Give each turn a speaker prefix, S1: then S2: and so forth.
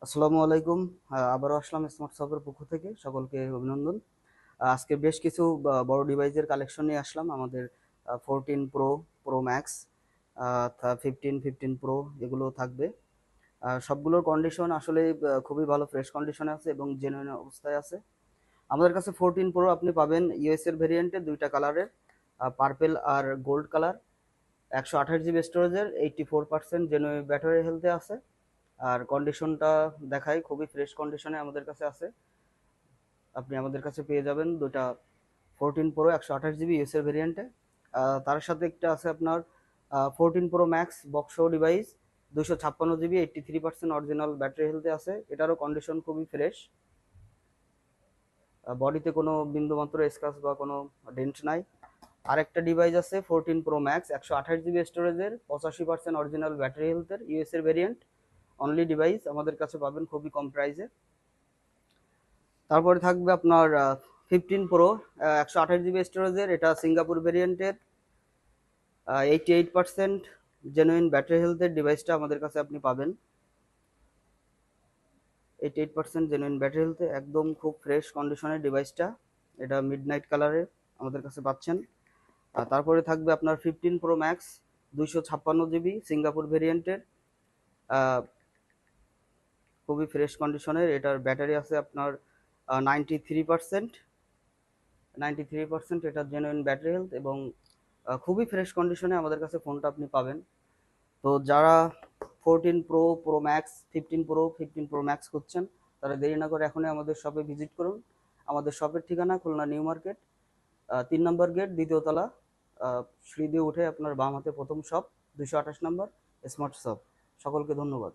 S1: আসসালামু আলাইকুম। আবারও আসলাম স্মার্ট শপের পক্ষ থেকে সকলকে অভিনন্দন। আজকে বেশ কিছু বড় ডিভাইসের কালেকশন নিয়ে আসলাম। আমাদের 14 প্রো, প্রো ম্যাক্স, 15 প্রো এগুলো থাকবে। সবগুলোর কন্ডিশন আসলে খুবই ভালো, ফ্রেশ কন্ডিশনে আছে এবং জেনুইন অবস্থায় আছে। আমাদের কাছে 14 প্রো আপনি পাবেন ইউএস এর ভেরিয়েন্টে, দুইটা কালারের, পার্পেল আর গোল্ড কালার। 128 জিবি স্টোরেজের, 84% জেনুইন ব্যাটারি হেলথে আছে। আর কন্ডিশনটা দেখাই, খুবই ফ্রেশ কন্ডিশনে আমাদের কাছে আছে। আপনি আমাদের কাছে পেয়ে যাবেন দুটা 14 প্রো 128 জিবি ইউএসএর ভেরিয়েন্টে। তার সাথে একটা আছে আপনার 14 pro max box device, 256 GB, 83% original battery হেলথে আছে। এটারও কন্ডিশন খুবই ফ্রেশ, বডিতে কোনো বিন্দুমাত্র স্ক্র্যাচ বা কোনো ডেন্ট নাই। আরেকটা ডিভাইস আছে 14 প্রো ম্যাক্স 128 জিবি স্টোরেজের, 85% অরিজিনাল ব্যাটারি হেলথের, ইউএসএর ভেরিয়েন্ট। অনলি ডিভাইস আমাদের কাছে পাবেন খুবই কম প্রাইসে। তারপরে থাকবে আপনার 15 প্রো 128 জিবি স্টোরেজের, এটা সিঙ্গাপুর ভেরিয়েন্টের, 88% জেনুইন ব্যাটারি হেলথের ডিভাইসটা আমাদের কাছে আপনি পাবেন। 88% জেনুইন ব্যাটারি হেলথে, একদম খুব ফ্রেশ কন্ডিশনের ডিভাইসটা। এটা মিড নাইট কালারে আমাদের কাছে পাচ্ছেন। আর তারপরে থাকবে আপনার 15 প্রো ম্যাক্স 256 জিবি সিঙ্গাপুর ভেরিয়েন্টের, খুবই ফ্রেশ কন্ডিশনের। এটার ব্যাটারি আছে আপনার 93%। 93% এটা জেনুইন ব্যাটারি হেলথ এবং খুবই ফ্রেশ কন্ডিশনে আমাদের কাছে ফোনটা আপনি পাবেন। তো যারা 14 pro, pro max, 15 pro, 15 pro max খুঁজছেন, তারা দেরি না করে এখনই আমাদের শপে ভিজিট করুন। আমাদের শপের ঠিকানা খুলনা নিউ মার্কেট, 3 নম্বর গেট, দ্বিতীয় তলা, সিঁড়ি দিয়ে উঠে আপনার বাম হাতে প্রথম শপ, 228 নম্বর স্মার্ট শপ। সকলকে ধন্যবাদ।